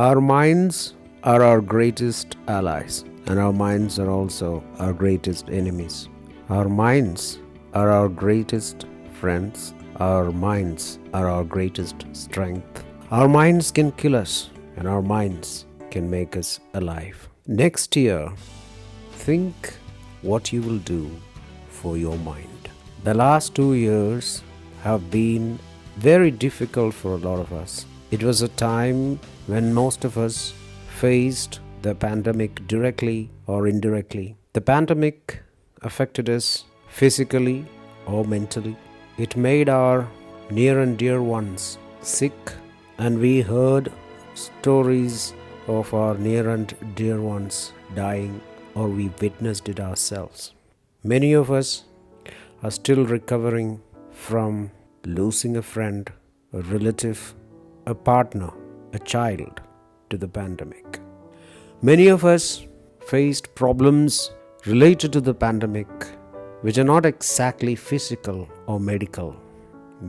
Our minds are our greatest allies, and our minds are also our greatest enemies. Our minds are our greatest friends. Our minds are our greatest strength. Our minds can kill us, and our minds can make us alive. Next year, think what you will do for your mind. The last 2 years have been very difficult for a lot of us. It was a time when most of us faced the pandemic directly or indirectly. The pandemic affected us physically or mentally. It made our near and dear ones sick, and we heard stories of our near and dear ones dying, or we witnessed it ourselves. Many of us are still recovering from losing a friend, a relative, a partner, a child to the pandemic. Many of us faced problems related to the pandemic which are not exactly physical or medical.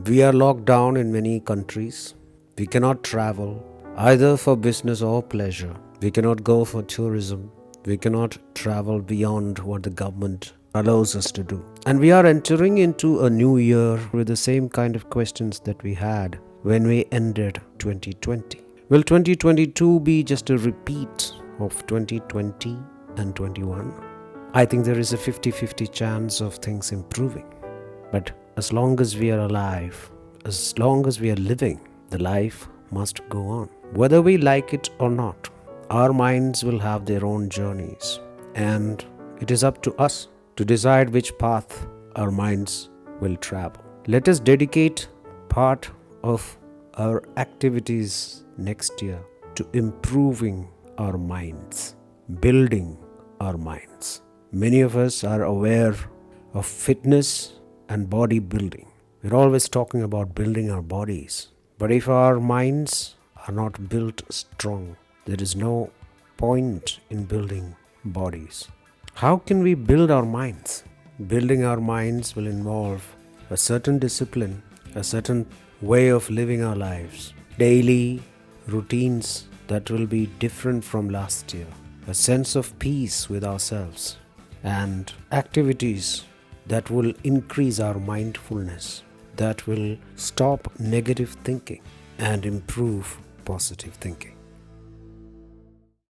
We are locked down in many countries. We cannot travel either for business or pleasure. We cannot go for tourism. We cannot travel beyond what the government allows us to do. And we are entering into a new year with the same kind of questions that we had when we ended 2020. Will 2022 be just a repeat of 2020 and 21? I think there is a 50-50 chance of things improving. But as long as we are alive, as long as we are living, the life must go on. Whether we like it or not, our minds will have their own journeys. And it is up to us to decide which path our minds will travel. Let us dedicate part of our activities next year to improving our minds, building our minds. Many of us are aware of fitness and bodybuilding. We're always talking about building our bodies. But if our minds are not built strong, there is no point in building bodies. How can we build our minds? Building our minds will involve a certain discipline, a certain way of living our lives, daily routines that will be different from last year, a sense of peace with ourselves, and activities that will increase our mindfulness, that will stop negative thinking and improve positive thinking.